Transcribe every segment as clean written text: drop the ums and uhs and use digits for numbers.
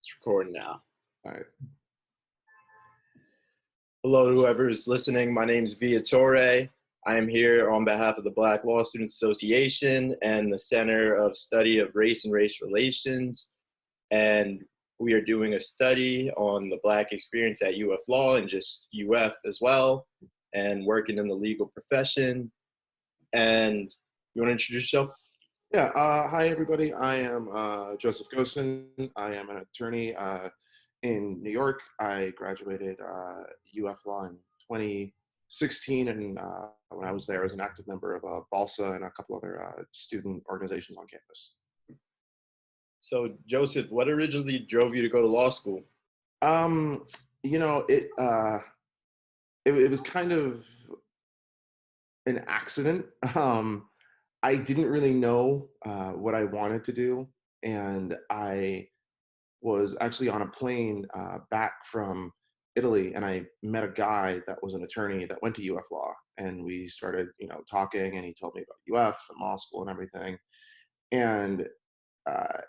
It's recording now. All right. Hello, whoever is listening. My name is Vieux. I am here on behalf of the Black Law Students Association and the Center of Study of Race and Race Relations. And we are doing a study on the Black experience at UF Law and just UF as well, and working in the legal profession. And you want to introduce yourself? Yeah. Hi, everybody. I am Josef Ghosn. I am an attorney in New York. I graduated UF Law in 2016, and when I was there, I was an active member of BALSA and a couple other student organizations on campus. So, Joseph, what originally drove you to go to law school? It was kind of an accident. I didn't really know what I wanted to do, and I was actually on a plane back from Italy, and I met a guy that was an attorney that went to UF Law, and we started, talking, and he told me about UF and law school and everything, and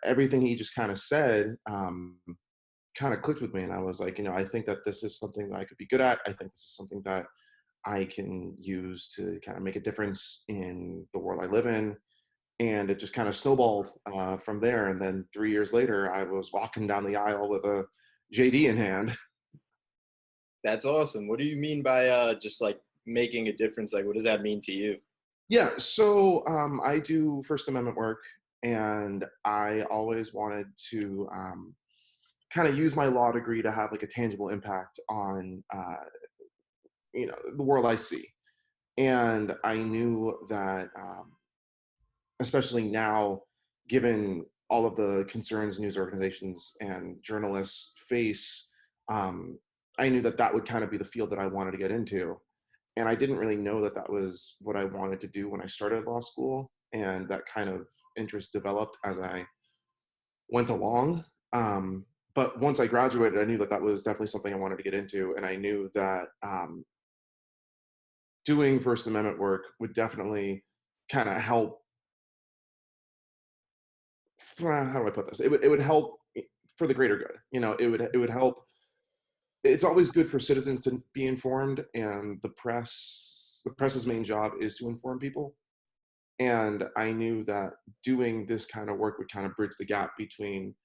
everything he just kind of said kind of clicked with me, and I was like, I think that this is something that I could be good at. I think this is something that I can use to kind of make a difference in the world I live in. And it just kind of snowballed from there. And then 3 years later, I was walking down the aisle with a JD in hand. That's awesome. What do you mean by just like making a difference? Like, what does that mean to you? Yeah, so I do First Amendment work, and I always wanted to kind of use my law degree to have like a tangible impact on the world I see. And I knew that especially now, given all of the concerns news organizations and journalists face, I knew that that would kind of be the field that I wanted to get into. And I didn't really know that that was what I wanted to do when I started law school. And that kind of interest developed as I went along. But once I graduated, I knew that that was definitely something I wanted to get into. And I knew that doing First Amendment work would definitely kind of help. How do I put this? It would help for the greater good. It would help. It's always good for citizens to be informed, and the press's main job is to inform people. And I knew that doing this kind of work would kind of bridge the gap between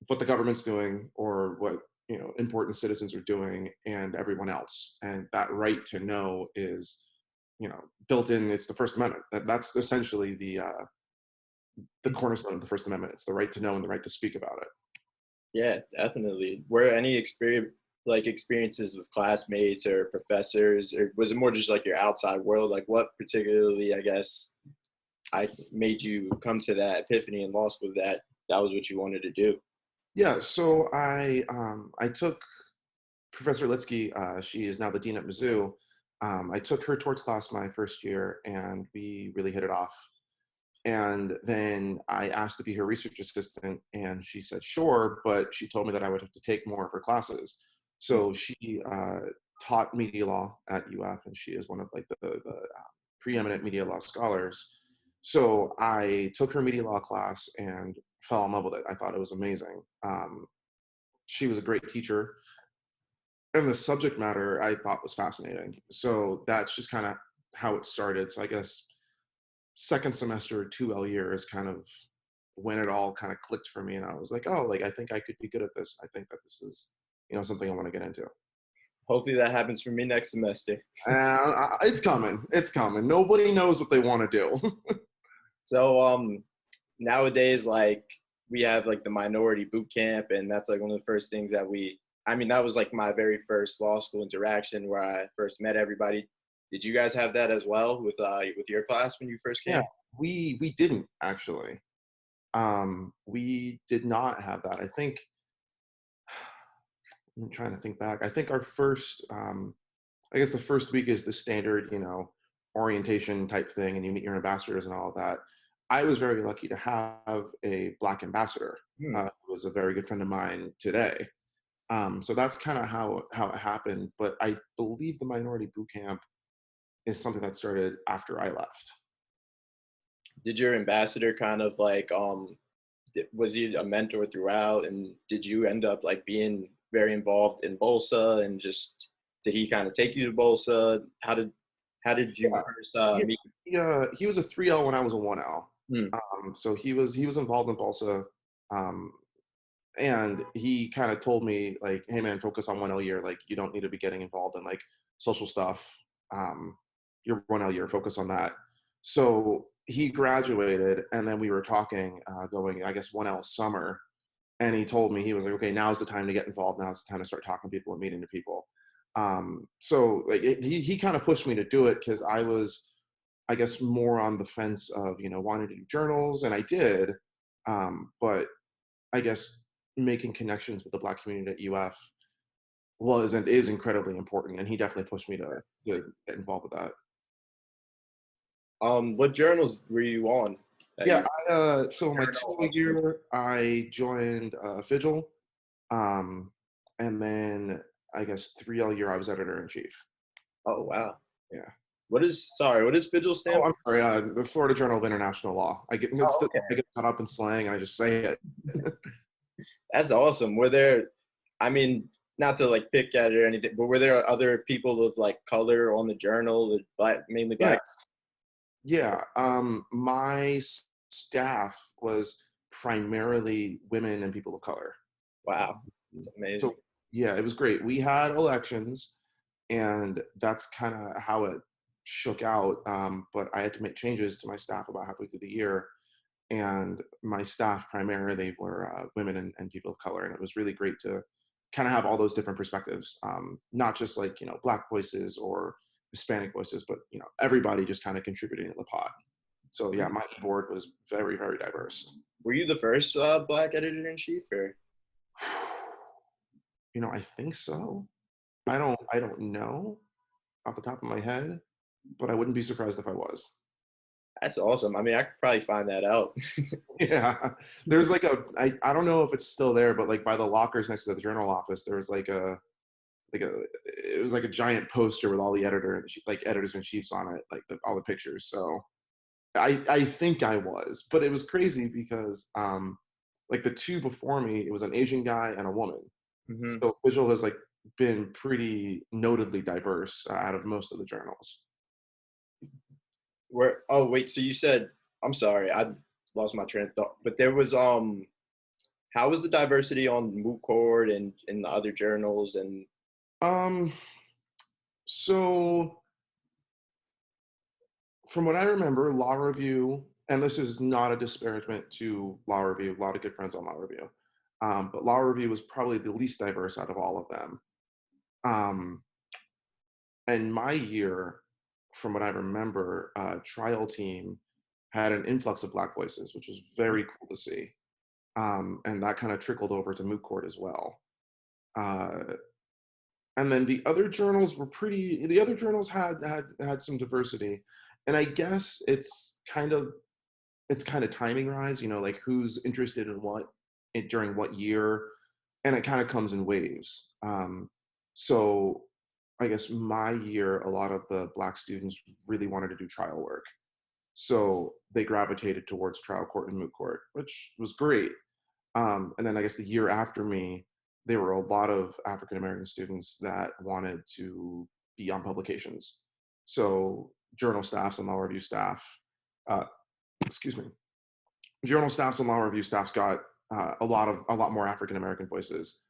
what the government's doing or what important citizens are doing and everyone else. And that right to know is built in. It's the First Amendment. That's essentially the cornerstone of the First Amendment. It's the right to know and the right to speak about it. Yeah, definitely. Were any experiences with classmates or professors, or was it more just like your outside world? Like, what particularly, I guess, made you come to that epiphany in law school that was what you wanted to do? Yeah, so I took Professor Litsky. She is now the dean at Mizzou. I took her torts class my first year, and we really hit it off. And then I asked to be her research assistant, and she said sure, but she told me that I would have to take more of her classes. So she taught media law at UF, and she is one of like the preeminent media law scholars. So I took her media law class and fell in love with it. I thought it was amazing. She was a great teacher, and the subject matter I thought was fascinating. So that's just kind of how it started. So I guess second semester 2L year is kind of when it all kind of clicked for me, and I was like, oh, like I think I could be good at this. I think that this is something I want to get into. Hopefully that happens for me next semester. It's coming. Nobody knows what they want to do. So nowadays, like, we have like the minority boot camp, and that's like one of the first things that that was like my very first law school interaction where I first met everybody. Did you guys have that as well with your class when you first came? Yeah, we didn't actually. We did not have that. I think I'm trying to think back. I think our first, I guess the first week is the standard, orientation type thing, and you meet your ambassadors and all of that. I was very lucky to have a Black ambassador who was a very good friend of mine today. So that's kind of how it happened. But I believe the minority boot camp is something that started after I left. Did your ambassador kind of like was he a mentor throughout? And did you end up like being very involved in Bolsa, and just did he kind of take you to Bolsa? How did you Yeah, first yeah. meet? He was a 3L when I was a 1L. Hmm. So he was involved in Bolsa, um, and he kind of told me like, "Hey man, focus on 1L year. Like you don't need to be getting involved in like social stuff. Your 1L year, focus on that." So he graduated, and then we were talking, going I guess 1L summer, and he told me, he was like, "Okay, now's the time to get involved. Now's the time to start talking to people and meeting to people." So like he kind of pushed me to do it because I was, I guess, more on the fence of wanting to do journals, and I did, but I guess making connections with the Black community at UF was and is incredibly important, and he definitely pushed me to get involved with that. What journals were you on? Yeah, You so my journal 2 year, I joined Vigil, um, and then I guess 3L year, I was editor in chief. Oh wow. Yeah. What is Vigil stand Oh, for? I'm sorry. The Florida Journal of International Law. Oh, okay. I get caught up in slang and I just say it. That's awesome. Were there, I mean, not to like pick at it or anything, but were there other people of like color on the journal, the black, mainly black? Yes. Yeah. My staff was primarily women and people of color. Wow, it's amazing. So yeah, it was great. We had elections, and that's kind of how it shook out. But I had to make changes to my staff about halfway through the year, and my staff primarily were women and people of color, and it was really great to kind of have all those different perspectives, not just like Black voices or Hispanic voices, but everybody just kind of contributing to the pod. So yeah, my board was very, very diverse. Were you the first black editor in chief, or? I think so. I don't know off the top of my head, but I wouldn't be surprised if I was. That's awesome. I mean, I could probably find that out. Yeah, there's like I don't know if it's still there, but like by the lockers next to the journal office, there was like a it was like a giant poster with all the editors and chiefs on it, like all the pictures. So I think I was, but it was crazy because like the two before me, it was an Asian guy and a woman. Hmm. So Vigil has like been pretty notably diverse out of most of the journals. Where? Oh wait, so you said, I'm sorry, I lost my train of thought. But there was how was the diversity on Moot Court and in the other journals and? Um, so from what I remember, Law Review, and this is not a disparagement to Law Review, a lot of good friends on Law Review, but Law Review was probably the least diverse out of all of them. Um, and my year, from what I remember, trial team had an influx of Black voices, which was very cool to see. And that kind of trickled over to Moot Court as well. Uh, and then the other journals were pretty. The other journals had some diversity, and I guess it's kind of timing rise. Like who's interested in what during what year, and it kind of comes in waves. So I guess my year, a lot of the Black students really wanted to do trial work, so they gravitated towards trial court and moot court, which was great. And then I guess the year after me, there were a lot of African American students that wanted to be on publications. So journal staffs and law review staff, uh, excuse me, journal staffs and law review staffs got a lot more African American voices,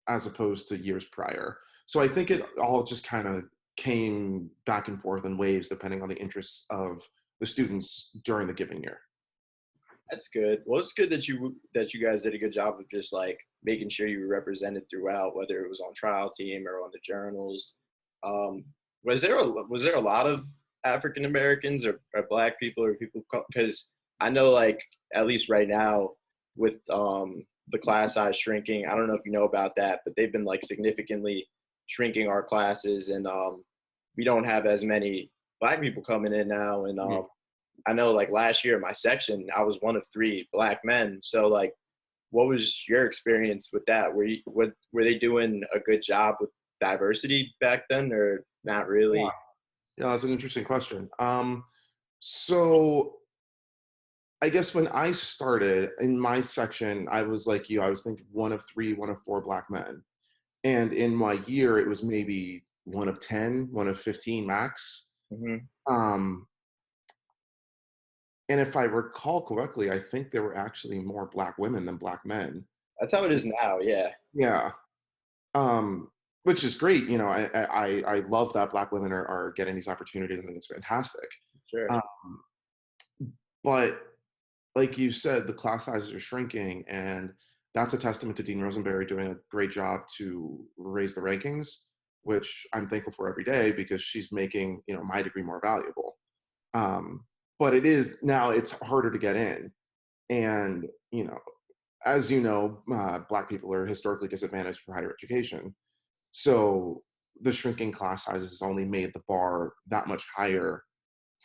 as opposed to years prior. So I think it all just kind of came back and forth in waves depending on the interests of the students during the given year. That's good. Well, it's good that you guys did a good job of just like making sure you were represented throughout, whether it was on trial team or on the journals. Um, was there a lot of African Americans or Black people or people? Because I know like at least right now with the class size shrinking, I don't know if you know about that, but they've been like significantly shrinking our classes, and we don't have as many Black people coming in now, and Mhm. I know like last year in my section, I was one of three Black men. So like, what was your experience with that? Were they doing a good job with diversity back then, or not Yeah, really? yeah, that's an interesting question. So I guess when I started in my section, I was like you, I was thinking one of three, one of four Black men. And in my year, it was maybe one of 10, one of 15 max. Hmm. Um, and if I recall correctly, I think there were actually more Black women than Black men. That's how it is now. Yeah. Yeah. Um, which is great. You know, I love that Black women are getting these opportunities. I think it's fantastic. Sure. Um, but like you said, the class sizes are shrinking, and that's a testament to Dean Rosenberry doing a great job to raise the rankings, which I'm thankful for every day because she's making, you know, my degree more valuable. Um, but it is now it's harder to get in, and you know, as you know, Black people are historically disadvantaged for higher education. So the shrinking class sizes has only made the bar that much higher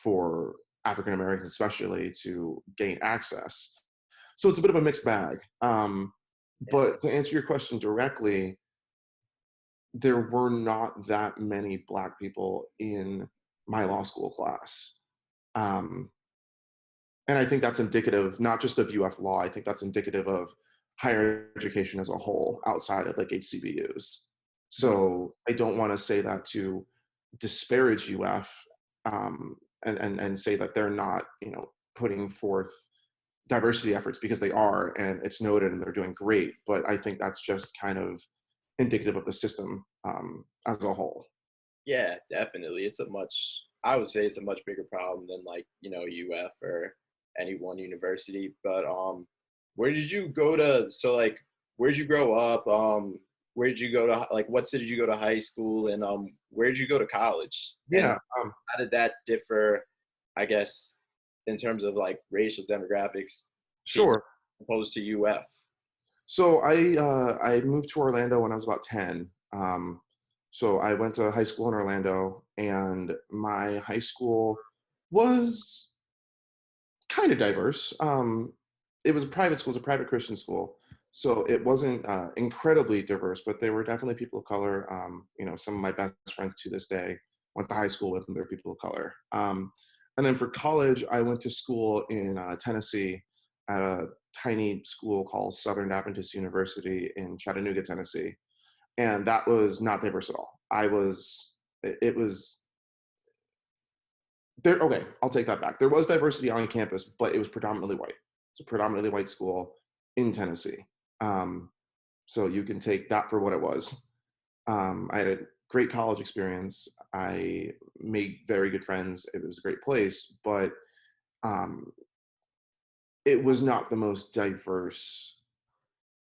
for African Americans, especially, to gain access. So it's a bit of a mixed bag. Yeah. But to answer your question directly, there were not that many Black people in my law school class. Um, and I think that's indicative not just of UF law, I think that's indicative of higher education as a whole outside of like HCBUs. So I don't want to say that to disparage UF, and say that they're not, you know, putting forth diversity efforts, because they are, and it's noted and they're doing great. But I think that's just kind of indicative of the system as a whole. Yeah, definitely. I would say it's a much bigger problem than like, UF or any one university. But where did you go to, so like, where did you grow up? Where did you go to, like, what city did you go to high school? And where did you go to college? And Yeah, how did that differ, I guess, in terms of like racial demographics to sure. opposed to UF? So I moved to Orlando when I was about 10. So I went to high school in Orlando, and my high school was kind of diverse. It was a private school, it was a private Christian school, so it wasn't incredibly diverse, but there were definitely people of color. You know, some of my best friends to this day went to high school with, and they're people of color. And then for college, I went to school in Tennessee at a tiny school called Southern Adventist University in Chattanooga, Tennessee, and that was not diverse at all. It was there. Okay, I'll take that back. There was diversity on campus, but it was predominantly white. It's a predominantly white school in Tennessee. Um, so you can take that for what it was. I had a great college experience. I made very good friends. It was a great place, but um, it was not the most diverse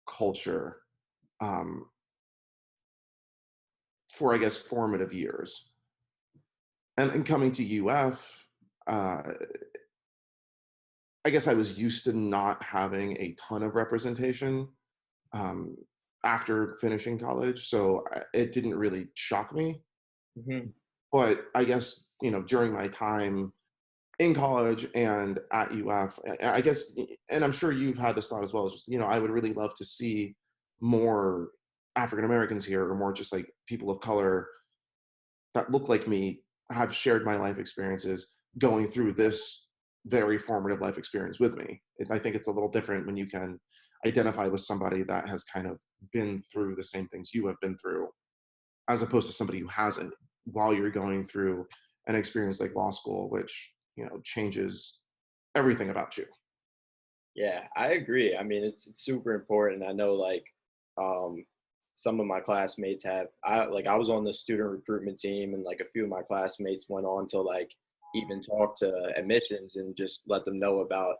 culture um, for, I guess, formative years. And coming to UF, uh, I guess I was used to not having a ton of representation um, after finishing college, so it didn't really shock me. Hmm. But I guess, you know, during my time in college and at UF, I guess, and I'm sure you've had this thought as well, is just, you know, I would really love to see more African Americans here, or more just like people of color that look like me, have shared my life experiences going through this very formative life experience with me. I think it's a little different when you can identify with somebody that has kind of been through the same things you have been through, as opposed to somebody who hasn't, while you're going through an experience like law school, which, you know, changes everything about you. Yeah, I agree. I mean, it's super important. I know like um some of my classmates I was on the student recruitment team, and like a few of my classmates went on to like even talk to admissions and just let them know about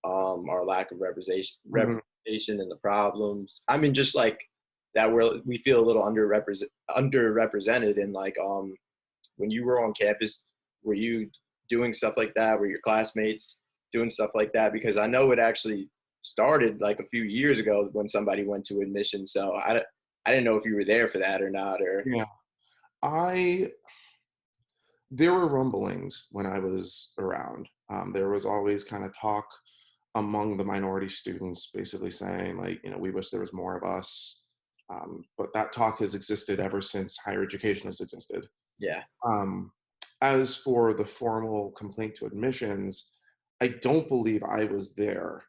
our lack of Mhm. representation and the problems. I mean, just like that we feel a little underrepresented. And like when you were on campus, were you doing stuff like that? Were your classmates doing stuff like that? Because I know it actually started like a few years ago when somebody went to admission. So I didn't know if you were there for that or not. Or Yeah, I there were rumblings when I was around. There was always kind of talk among the minority students, basically saying like, you know, we wish there was more of us. But that talk has existed ever since higher education has existed. yeah. Um, as for the formal complaint to admissions, I don't believe I was there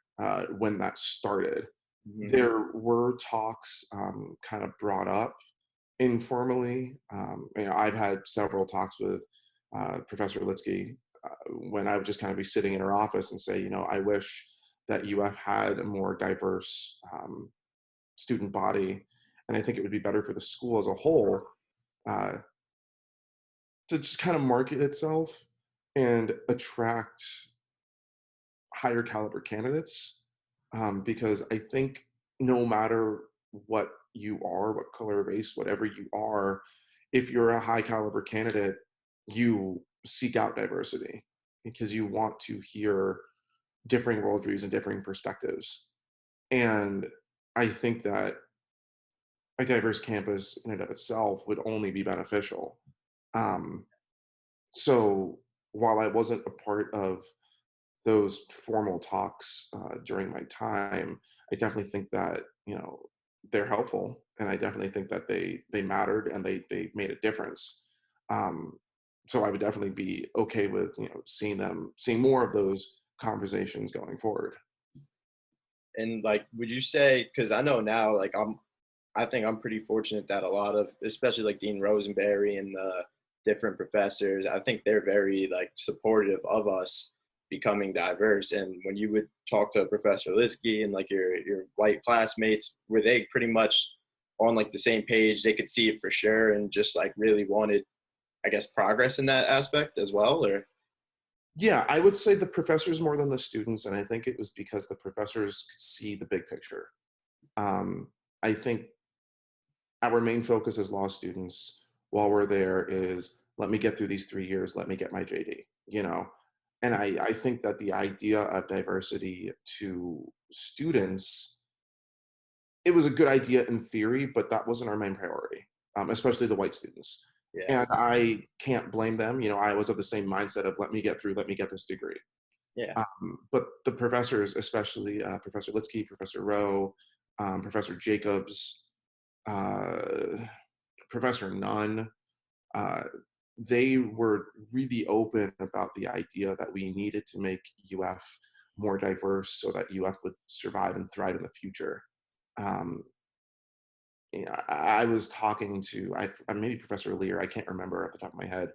when that started. Hmm. There were talks kind of brought up informally. I've had several talks with Professor Litsky when I would just kind of be sitting in her office and say, I wish that UF had a more diverse student body, and I think it would be better for the school as a whole uh, to just kind of market itself and attract higher caliber candidates. Because I think no matter what you are, what color, race, whatever you are, if you're a high caliber candidate, you seek out diversity because you want to hear differing worldviews and differing perspectives. And I think that a diverse campus in and of itself would only be beneficial. Um, so while I wasn't a part of those formal talks during my time, I definitely think that they're helpful, and I definitely think that they mattered and they made a difference. Um, so I would definitely be okay with seeing more of those conversations going forward. And like, would you say, because I know now, like I think I'm pretty fortunate that a lot of, especially like Dean Rosenberry and the different professors, I think they're very like supportive of us becoming diverse. And when you would talk to Professor Litsky and like your white classmates, were they pretty much on like the same page? They could see it for sure and just like really wanted, I guess, progress in that aspect as well, or? Yeah, I would say the professors more than the students, and I think it was because the professors could see the big picture. I think our main focus as law students while we're there is let me get through these 3 years, let me get my JD. And I think that the idea of diversity to students, it was a good idea in theory, but that wasn't our main priority, especially the white students. Yeah. And I can't blame them. I was of the same mindset of let me get through, let me get this degree. Yeah. But the professors, especially Professor Litsky, Professor Rowe, Professor Jacobs, uh, Professor Nunn, uh, they were really open about the idea that we needed to make UF more diverse so that UF would survive and thrive in the future. Um, I was talking to maybe Professor Lear, I can't remember off the top of my head,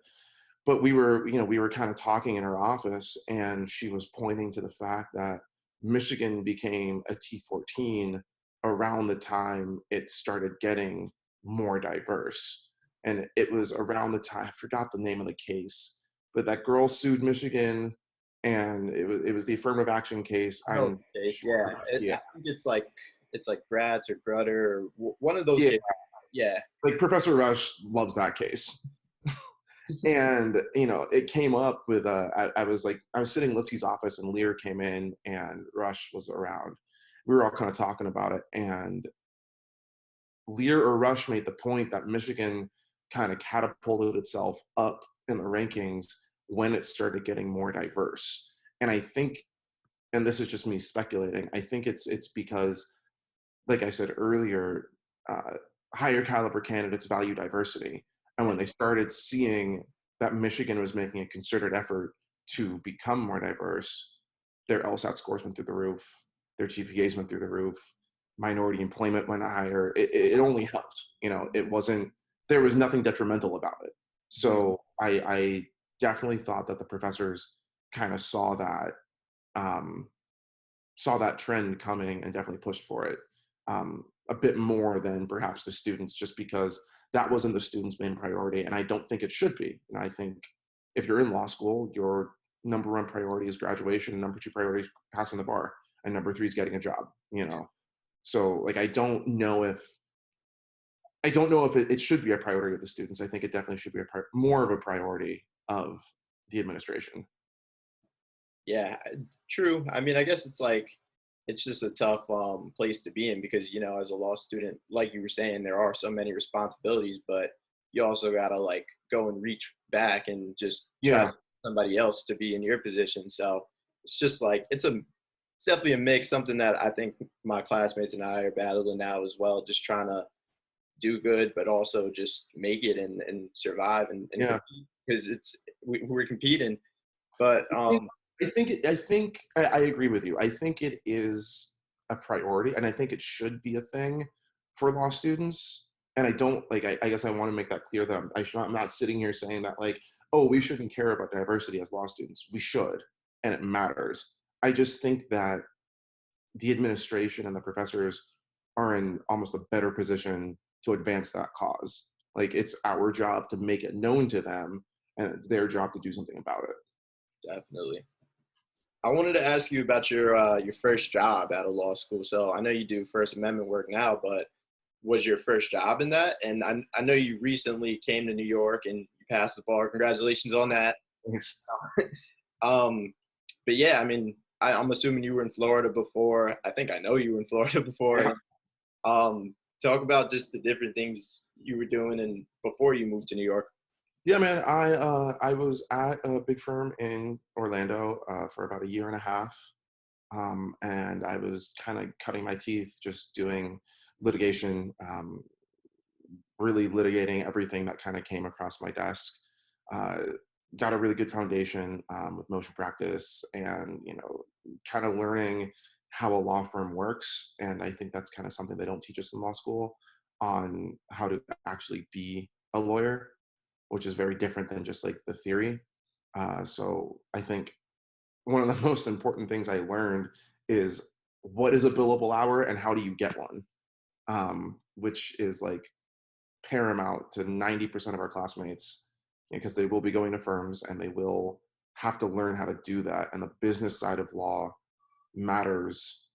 but we were kind of talking in her office, and she was pointing to the fact that Michigan became a T14 around the time it started getting more diverse. And it was around the time, I forgot the name of the case, but that girl sued Michigan, and it was the affirmative action case. I know I'm the case. sure. Yeah. Yeah. I think it's like Gratz or Grutter or one of those Yeah. cases. Yeah. Like Professor Rush loves that case. And it came up with I was sitting in Litsky's office, and Lear came in and Rush was around. We were all kind of talking about it, and Lear or Rush made the point that Michigan kind of catapulted itself up in the rankings when it started getting more diverse. And I think, and this is just me speculating, I think it's because, like I said earlier, uh, higher caliber candidates value diversity. And when they started seeing that Michigan was making a concerted effort to become more diverse, their LSAT scores went through the roof, their GPAs went through the roof, minority employment went higher. It only helped. It wasn't, there was nothing detrimental about it. So I definitely thought that the professors kind of um, saw that trend coming and definitely pushed for it a bit more than perhaps the students, just because that wasn't the students' main priority. And I don't think it should be. And I think if you're in law school, your number one priority is graduation, number two priority is passing the bar, and number three is getting a job. So like, I don't know if it should be a priority of the students. I think it definitely should be more of a priority of the administration. Yeah, true. I mean, I guess it's like it's just a tough place to be in because as a law student, like you were saying, there are so many responsibilities, but you also gotta like go and reach back and just try Yeah. somebody else to be in your position. So it's just like it's definitely a mix. Something that I think my classmates and I are battling now as well, just trying to do good, but also just make it and survive and Yeah. compete because we're competing. But I agree with you. I think it is a priority, and I think it should be a thing for law students. And I don't like. I guess I want to make that clear that I'm not sitting here saying that like, oh, we shouldn't care about diversity as law students. We should, and it matters. I just think that the administration and the professors are in almost a better position to advance that cause. Like it's our job to make it known to them, and it's their job to do something about it. Definitely. I wanted to ask you about your first job out of law school. So I know you do First Amendment work now, but was your first job in that? And I know you recently came to New York and you passed the bar. Congratulations on that. Thanks. Um, but yeah, I mean, I'm assuming you were in Florida before. I think I know you were in Florida before. Yeah. Talk about just the different things you were doing and before you moved to New York. Yeah, man. I was at a big firm in Orlando for about a year and a half, and I was kind of cutting my teeth just doing litigation, really litigating everything that kind of came across my desk. Uh, got a really good foundation with motion practice, and kind of learning how a law firm works. And I think that's kind of something they don't teach us in law school on how to actually be a lawyer, which is very different than just like the theory. So I think one of the most important things I learned is what is a billable hour and how do you get one, which is like paramount to 90% of our classmates, because they will be going to firms and they will have to learn how to do that. And the business side of law matters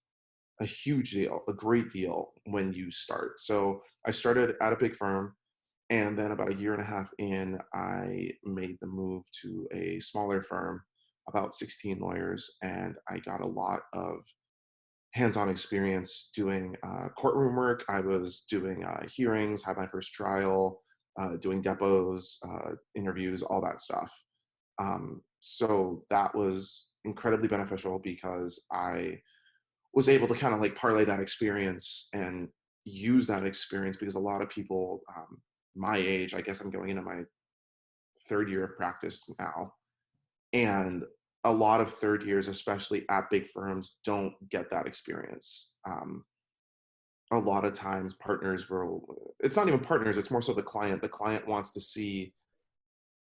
a huge deal, a great deal when you start. So I started at a big firm, and then about a year and a half in, I made the move to a smaller firm, about 16 lawyers, and I got a lot of hands-on experience doing courtroom work. I was doing hearings, had my first trial, doing depots, interviews, all that stuff. So that was incredibly beneficial because I was able to kind of like parlay that experience and use that experience, because a lot of people my age, I guess I'm going into my third year of practice now, and a lot of third years, especially at big firms, don't get that experience. A lot of times partners it's not even partners, it's more so the client wants to see,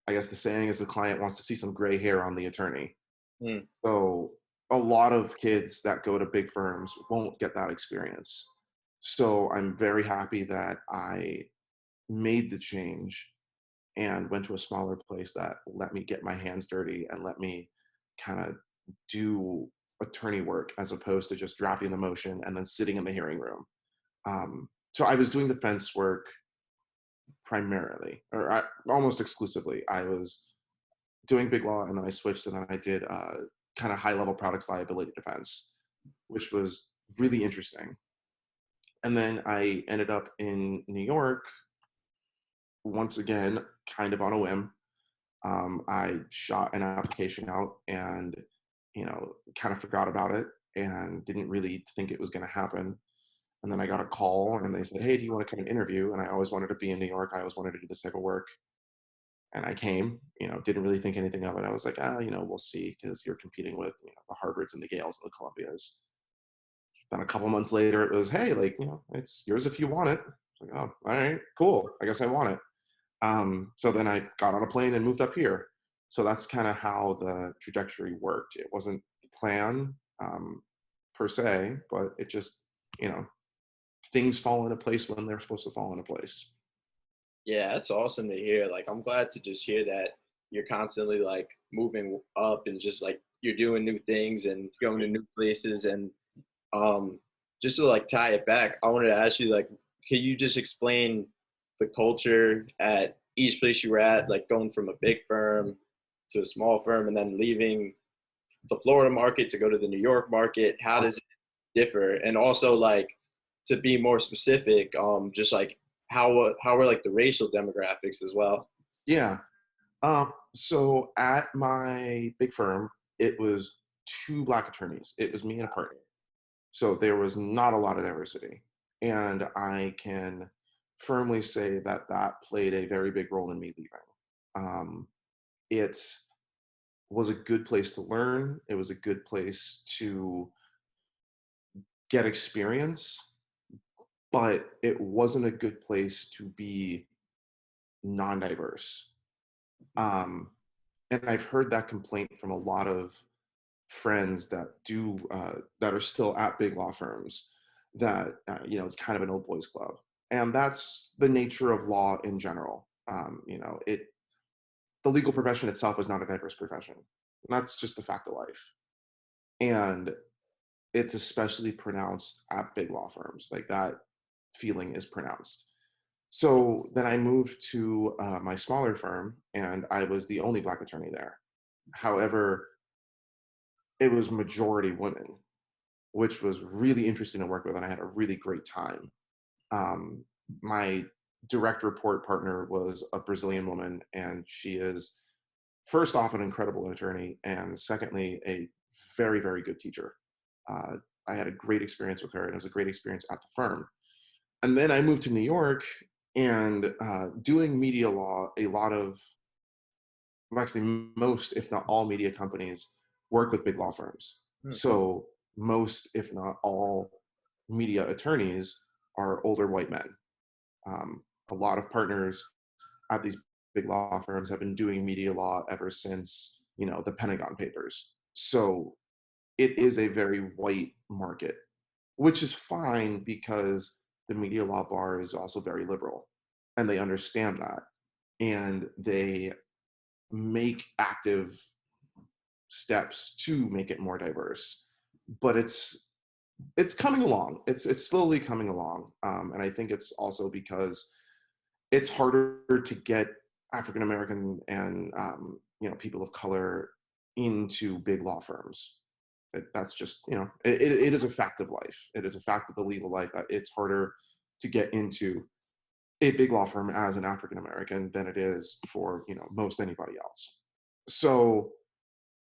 I guess the saying is the client wants to see some gray hair on the attorney. Hmm. So a lot of kids that go to big firms won't get that experience. So I'm very happy that I made the change and went to a smaller place that let me get my hands dirty and let me kind of do attorney work as opposed to just drafting the motion and then sitting in the hearing room. So I was doing defense work primarily, or almost exclusively. I was doing big law, and then I switched, and then I did kind of high level products liability defense, which was really interesting. And then I ended up in New York once again, kind of on a whim. I shot an application out and, kind of forgot about it and didn't really think it was going to happen. And then I got a call and they said, "Hey, do you want to come and interview?" And I always wanted to be in New York. I always wanted to do this type of work. And I came, didn't really think anything of it. I was like, we'll see, because you're competing with the Harvards and the Gales and the Columbias. Then a couple months later, it was, "Hey, like, it's yours if you want it." I was like, "Oh, all right, cool. I guess I want it." So then I got on a plane and moved up here. So that's kind of how the trajectory worked. It wasn't the plan per se, but it just, things fall into place when they're supposed to fall into place. Yeah, that's awesome to hear. Like, I'm glad to just hear that you're constantly like moving up and just like you're doing new things and going to new places. And um, just to like tie it back, I wanted to ask you, like, can you just explain the culture at each place you were at, like going from a big firm to a small firm and then leaving the Florida market to go to the New York market? How does it differ? And also, like, to be more specific, just like how are like the racial demographics as well? Yeah. So at my big firm, it was two Black attorneys. It was me and a partner. So there was not a lot of diversity. And I can firmly say that that played a very big role in me leaving. It's was a good place to learn. It was a good place to get experience, but it wasn't a good place to be non-diverse. Um, and I've heard that complaint from a lot of friends that that are still at big law firms, that it's kind of an old boys club, and that's the nature of law in general. The legal profession itself is not a diverse profession. That's just a fact of life, and it's especially pronounced at big law firms. Like, that feeling is pronounced. So then I moved to my smaller firm, and I was the only Black attorney there. However, it was majority women, which was really interesting to work with, and I had a really great time. Um, my direct report partner was a Brazilian woman, and she is, first off, an incredible attorney, and secondly, a very, very good teacher. Uh, I had a great experience with her, and it was a great experience at the firm. And then I moved to New York, and doing media law, a lot of, actually most, if not all, media companies work with big law firms. So most, if not all, media attorneys are older white men. A lot of partners at these big law firms have been doing media law ever since, the Pentagon Papers. So it is a very white market, which is fine because the media law bar is also very liberal, and they understand that, and they make active steps to make it more diverse. But it's coming along. It's slowly coming along, and I think it's also because it's harder to get African American and people of color into big law firms. That's just, it is a fact of life. It is a fact of the legal life that it's harder to get into a big law firm as an African American than it is for most anybody else. So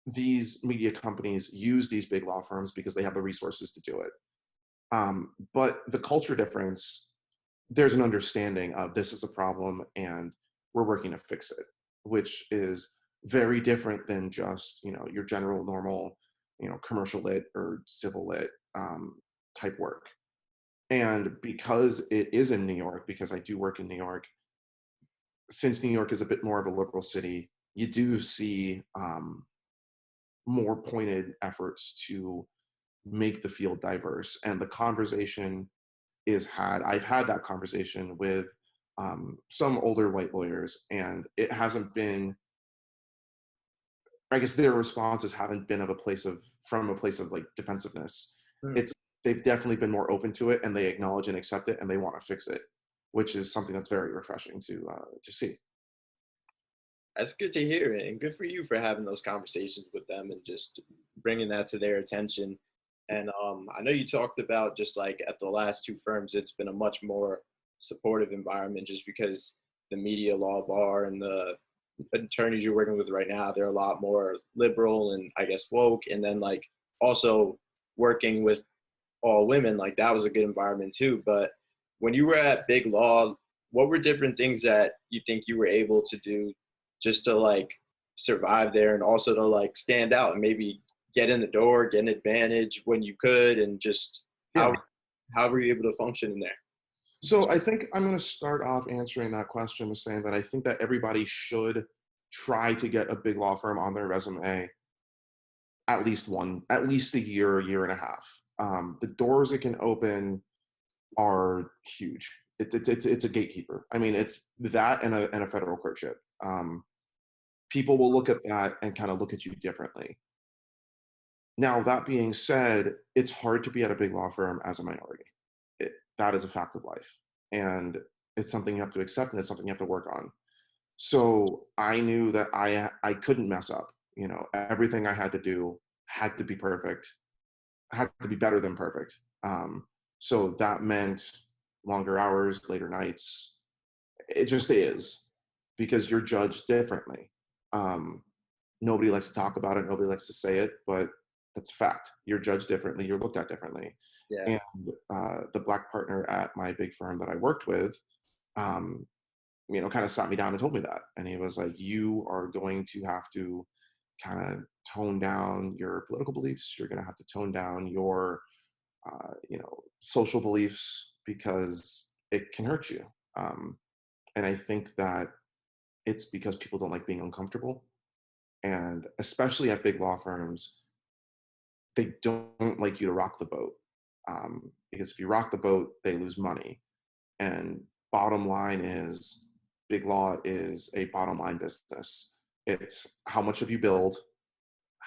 these media companies use these big law firms because they have the resources to do it. But the culture difference, there's an understanding of, this is a problem and we're working to fix it, which is very different than just your general normal commercial lit or civil lit type work. And because it is in New York, because I do work in New York, since New York is a bit more of a liberal city, you do see more pointed efforts to make the field diverse. And the conversation I've had that conversation with some older white lawyers, and it hasn't been, I guess their responses haven't been from a place of like defensiveness. They've definitely been more open to it, and they acknowledge and accept it, and they want to fix it, which is something that's very refreshing to see. That's good to hear, and good for you for having those conversations with them and just bringing that to their attention. And I know you talked about, just like at the last two firms, it's been a much more supportive environment, just because the media law bar and the attorneys you're working with right now, they're a lot more liberal and, I guess, woke. And then like also working with all women, like that was a good environment too. But when you were at big law, what were different things that you think you were able to do just to like survive there, and also to like stand out and maybe get in the door, get an advantage when you could, and just Yeah. how were you able to function in there? So I think I'm going to start off answering that question with saying that I think that everybody should try to get a big law firm on their resume at least a year and a half. The doors it can open are huge. It's a gatekeeper. I mean, it's that and a federal clerkship. People will look at that and kind of look at you differently. Now, that being said, it's hard to be at a big law firm as a minority. That is a fact of life. And it's something you have to accept, and it's something you have to work on. So I knew that I couldn't mess up. Everything I had to do had to be perfect, had to be better than perfect. So that meant longer hours, later nights. It just is, because you're judged differently. Nobody likes to talk about it. Nobody likes to say it, but that's a fact. You're judged differently. You're looked at differently. Yeah. And the Black partner at my big firm that I worked with, kind of sat me down and told me that. And he was like, you are going to have to kind of tone down your political beliefs. You're going to have to tone down your, social beliefs, because it can hurt you. And I think that it's because people don't like being uncomfortable. And especially at big law firms, they don't like you to rock the boat. Because if you rock the boat, they lose money. And bottom line is, big law is a bottom line business. It's how much have you billed,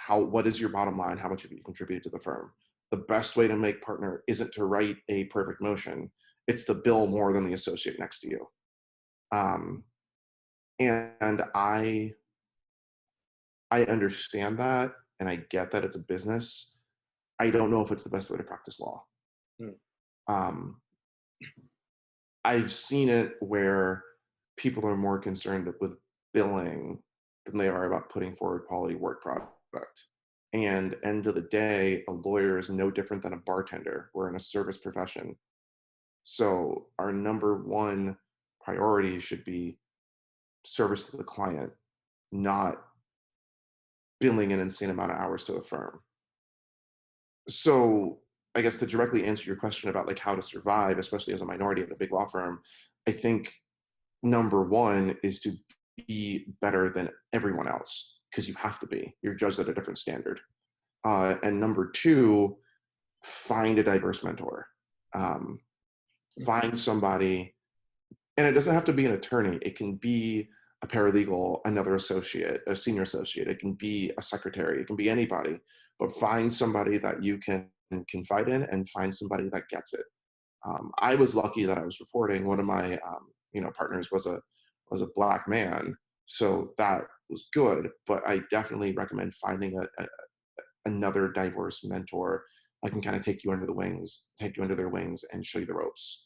what is your bottom line, how much have you contributed to the firm. The best way to make partner isn't to write a perfect motion, it's to bill more than the associate next to you. Um, and I understand that, and I get that it's a business. I don't know if it's the best way to practice law. Hmm. Um, I've seen it where people are more concerned with billing than they are about putting forward quality work product. And end of the day, a lawyer is no different than a bartender. We're in a service profession. So our number one priority should be service to the client, not billing an insane amount of hours to the firm. So I guess to directly answer your question about like how to survive, especially as a minority at a big law firm, I think number one is to be better than everyone else, because you have to be. You're judged at a different standard. And number two, find a diverse mentor. Find somebody, and it doesn't have to be an attorney. It can be a paralegal, another associate, a senior associate. It can be a secretary. It can be anybody. But find somebody that you can confide in, and find somebody that gets it. I was lucky that I was reporting. One of my partners was a black man, so that was good. But I definitely recommend finding another diverse mentor that can kind of take you under their wings and show you the ropes.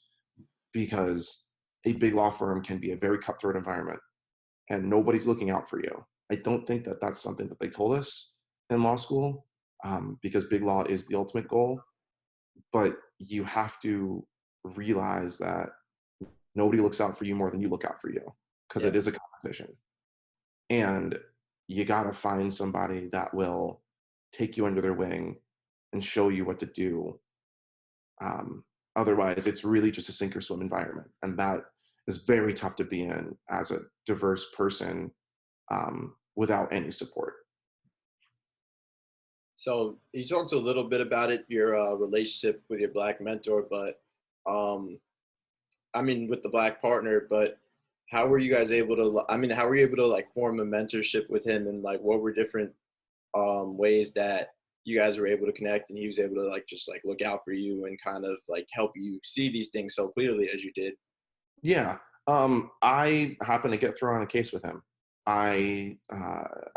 Because a big law firm can be a very cutthroat environment, and nobody's looking out for you. I don't think that that's something that they told us in law school, because big law is the ultimate goal. But you have to realize that nobody looks out for you more than you look out for you, because it is a competition. And you got to find somebody that will take you under their wing and show you what to do. Otherwise, it's really just a sink or swim environment. And that is very tough to be in as a diverse person, without any support. So you talked a little bit about it, your relationship with your black mentor, but with the black partner, but how were you guys able to, how were you able to like form a mentorship with him, and like what were different ways that you guys were able to connect and he was able to like just like look out for you and kind of like help you see these things so clearly as you did? Yeah. I happened to get thrown on a case with him. I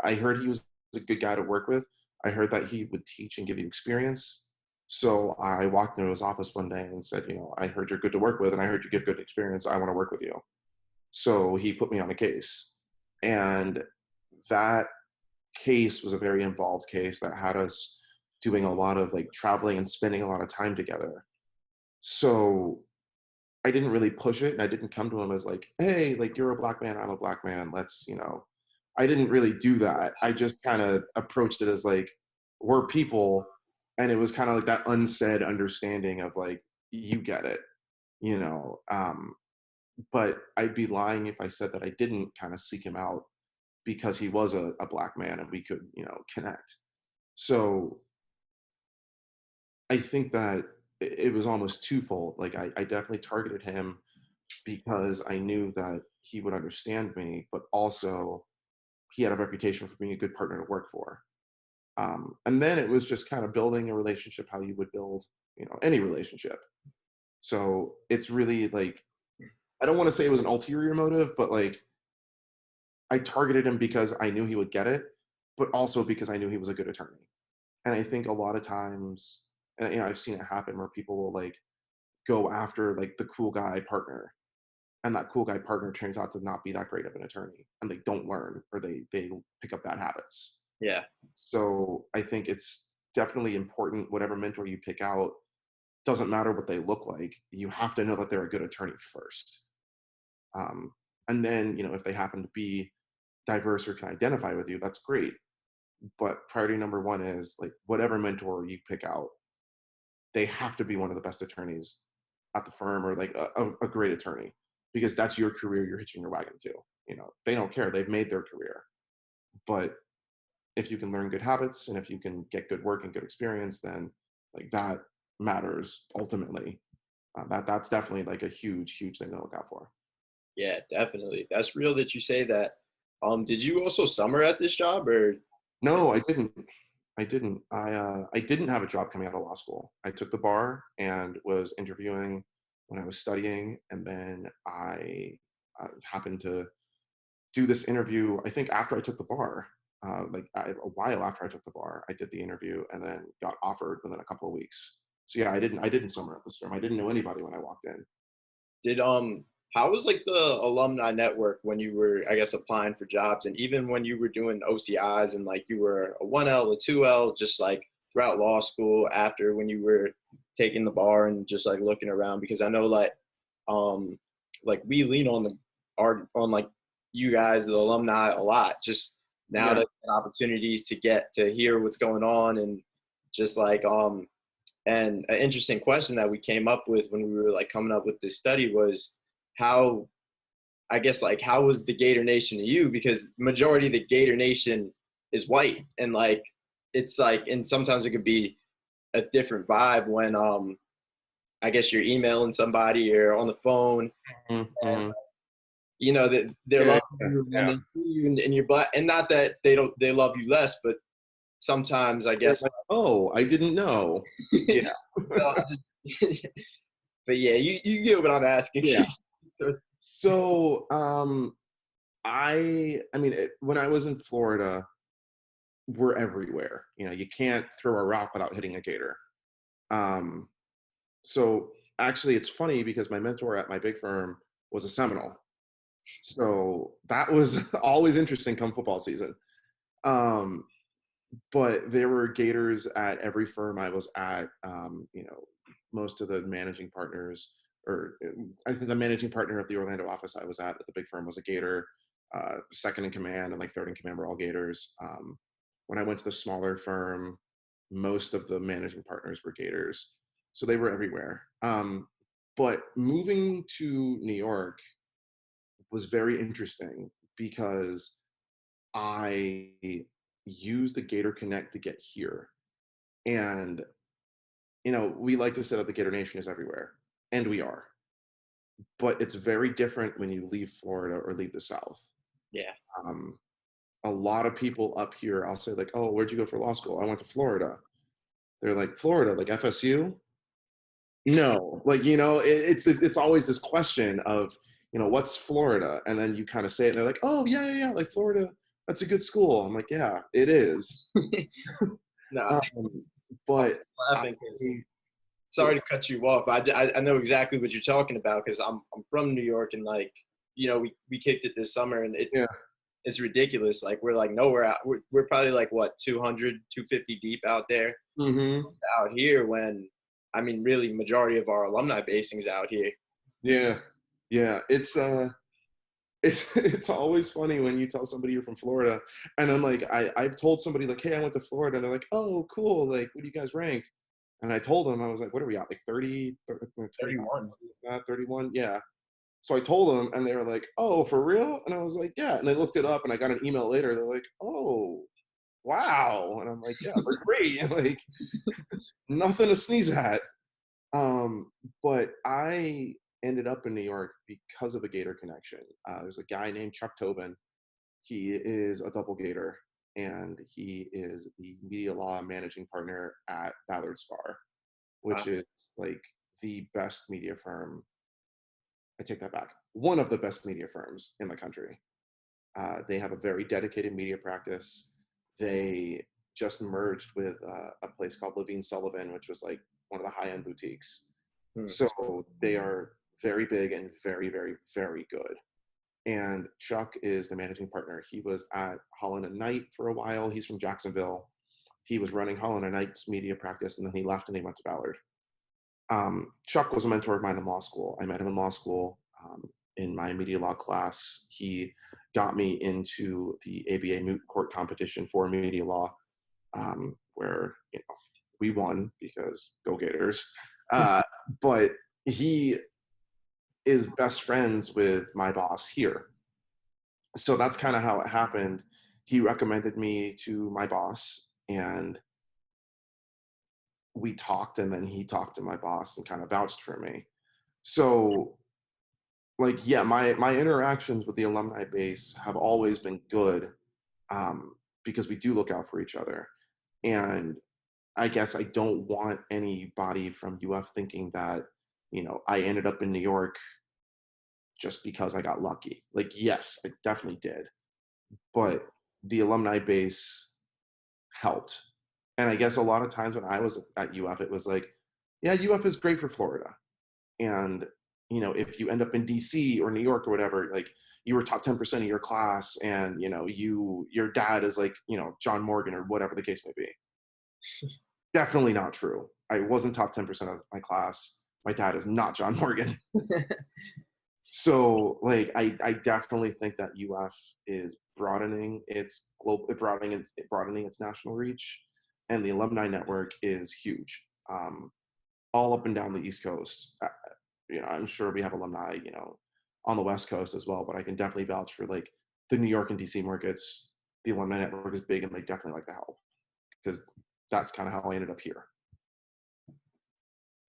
heard he was a good guy to work with. I heard that he would teach and give you experience. So I walked into his office one day and said, I heard you're good to work with, and I heard you give good experience. I want to work with you. So he put me on a case. And that case was a very involved case that had us doing a lot of like traveling and spending a lot of time together. So I didn't really push it, and I didn't come to him as like, hey, like you're a black man, I'm a black man. I didn't really do that. I just kind of approached it as like, we're people. And it was kind of like that unsaid understanding of like, you get it, you know. But I'd be lying if I said that I didn't kind of seek him out, because he was a black man and we could, connect. So I think that it was almost twofold. Like I definitely targeted him because I knew that he would understand me, but also he had a reputation for being a good partner to work for. And then it was just kind of building a relationship how you would build, any relationship. So it's really like, I don't want to say it was an ulterior motive, but like I targeted him because I knew he would get it, but also because I knew he was a good attorney. And I think a lot of times, and I've seen it happen where people will like go after like the cool guy partner, and that cool guy partner turns out to not be that great of an attorney, and they don't learn, or they pick up bad habits. Yeah. So I think it's definitely important, whatever mentor you pick out, doesn't matter what they look like, you have to know that they're a good attorney first. And then, if they happen to be diverse or can identify with you, that's great. But priority number one is like whatever mentor you pick out, they have to be one of the best attorneys at the firm, or like a great attorney, because that's your career you're hitching your wagon to. They don't care. They've made their career. But if you can learn good habits and if you can get good work and good experience, then like that matters ultimately. That's definitely like a huge thing to look out for. Yeah, definitely. That's real that you say that. Did you also summer at this job or? No, I didn't. I didn't have a job coming out of law school. I took the bar and was interviewing when I was studying, and then I happened to do this interview. I think after I took the bar, a while after I took the bar, I did the interview and then got offered within a couple of weeks. So yeah, I didn't summer at this firm. I didn't know anybody when I walked in. Did how was like the alumni network when you were, I guess, applying for jobs, and even when you were doing OCIs and like you were a 1L, a 2L, just like throughout law school after when you were taking the bar and just like looking around? Because I know um like we lean on on like you guys, the alumni, a lot. Just now Yeah. that opportunities to get to hear what's going on, and just like and an interesting question that we came up with when we were like coming up with this study was how, I guess, like how was the Gator Nation to you? Because majority of the Gator Nation is white, and like it's like, and sometimes it could be a different vibe when I guess you're emailing somebody or on the phone, and Mm-hmm. you know that they're Yeah, loving yeah, you when yeah. they see you and you're black, and not that they love you less, but sometimes I They're guess. like, oh, I didn't know. Yeah. So, but yeah, you get what I'm asking. Yeah. So, I mean, when I was in Florida, we're everywhere. You can't throw a rock without hitting a gator. Um, so actually, it's funny because my mentor at my big firm was a Seminole. So that was always interesting come football season. Um, but there were gators at every firm I was at. Most of the managing partners, or I think the managing partner of the Orlando office I was at the big firm was a gator. Second in command and like third in command were all gators. When I went to the smaller firm, most of the managing partners were gators, so they were everywhere. But moving to New York was very interesting because I used the Gator Connect to get here. And, we like to say that the Gator Nation is everywhere, and we are. But it's very different when you leave Florida or leave the South. Yeah. Um, a lot of people up here, I'll say, like, oh, where'd you go for law school? I went to Florida. They're like, Florida, like FSU? No, like, it's always this question of, what's Florida? And then you kind of say it, and they're like, oh, yeah, yeah, yeah, like Florida, that's a good school. I'm like, yeah, it is. No, Um, I'm but I, laughing because, sorry to cut you off. I know exactly what you're talking about because I'm from New York, and like we kicked it this summer, and yeah. it's ridiculous. Like we're like nowhere out. We're probably like what 200 250 deep out there Mm-hmm. out here, when I mean really majority of our alumni basings out here. Yeah. Yeah. It's always funny when you tell somebody you're from Florida, and then like I've told somebody like, hey, I went to Florida, and they're like, oh, cool, like what do you guys ranked? And I told them, I was like, what are we at, like 30, 25, 31. 31? Yeah. So I told them, and they were like, oh, for real? And I was like, yeah. And they looked it up, and I got an email later. They're like, oh, wow. And I'm like, yeah, we're great. Like nothing to sneeze at. But I ended up in New York because of a Gator connection. There's a guy named Chuck Tobin. He is a double Gator, and he is the media law managing partner at Ballard Spahr, which Wow. is like the best media firm. I take that back. One of the best media firms in the country. They have a very dedicated media practice. They just merged with a place called Levin Sullivan, which was like one of the high-end boutiques. Hmm. So they are very big and very, very, very good. And Chuck is the managing partner. He was at Holland and Knight for a while. He's from Jacksonville. He was running Holland and Knight's media practice, and then he left and he went to Ballard. Chuck was a mentor of mine in law school. I met him in law school. in my media law class. He got me into the ABA moot court competition for media law, where we won because go Gators. But he is best friends with my boss here. So that's kind of how it happened. He recommended me to my boss, and we talked, and then he talked to my boss and kind of vouched for me. So like, yeah, my interactions with the alumni base have always been good, because we do look out for each other. And I guess I don't want anybody from UF thinking that, I ended up in New York just because I got lucky. Like, yes, I definitely did. But the alumni base helped. And I guess a lot of times when I was at UF, it was like, yeah, UF is great for Florida. And, if you end up in DC or New York or whatever, like you were top 10% of your class, and, your dad is like, John Morgan or whatever the case may be. Definitely not true. I wasn't top 10% of my class. My dad is not John Morgan. So like, I definitely think that UF is broadening its broadening its national reach, and the alumni network is huge, all up and down the East Coast. I'm sure we have alumni, on the West Coast as well, but I can definitely vouch for like the New York and DC markets. The alumni network is big, and they definitely like to help, because that's kind of how I ended up here.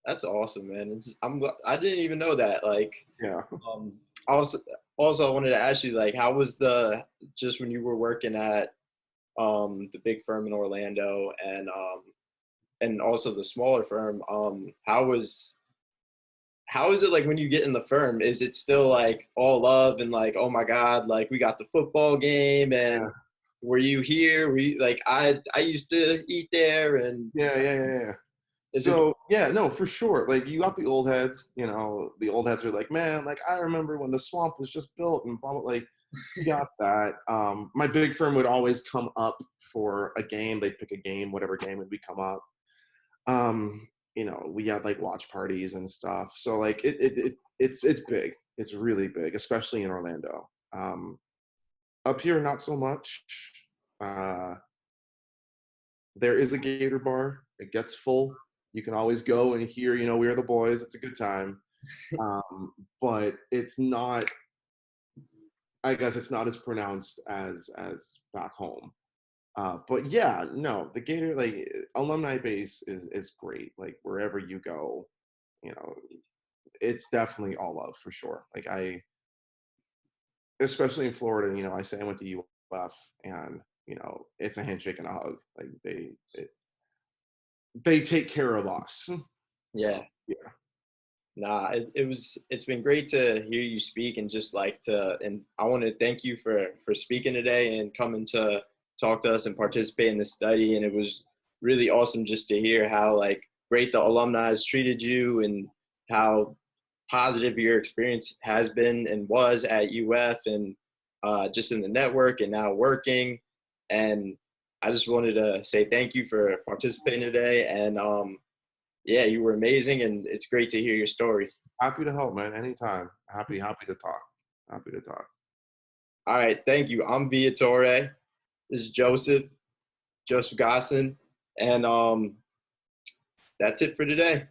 That's awesome, man. I didn't even know that. Like, Yeah. Also, I wanted to ask you, like, how was just when you were working at the big firm in Orlando, and also the smaller firm, how is it like when you get in the firm? Is it still like all love and like, oh my God, like we got the football game, and were you here? Were you like, I used to eat there, and Yeah. So yeah, no, for sure. Like, you got the old heads, the old heads are like, man, like I remember when the swamp was just built and blah, blah, like you got that. My big firm would always come up for a game. They'd pick a game, whatever game, and we'd come up. We had like watch parties and stuff. So like it's big. It's really big, especially in Orlando. Up here, not so much. There is a Gator bar. It gets full. You can always go and hear, We're the Boys. It's a good time. But it's not, I guess it's not as pronounced as back home. But yeah, no, the Gator, like, alumni base is great. Like, wherever you go, it's definitely all love for sure. Like, especially in Florida, I say I went to UF, and, it's a handshake and a hug. Like, they take care of us. yeah. So, yeah. Nah, it's been great to hear you speak, and just like and I want to thank you for speaking today and coming to talk to us and participate in the study. And it was really awesome just to hear how like great the alumni has treated you, and how positive your experience has been and was at UF, and just in the network and now working. And I just wanted to say thank you for participating today. And yeah, you were amazing, and it's great to hear your story. Happy to help, man. Anytime. Happy to talk. Happy to talk. All right, thank you. I'm Vieux. This is Joseph Ghosn, and that's it for today.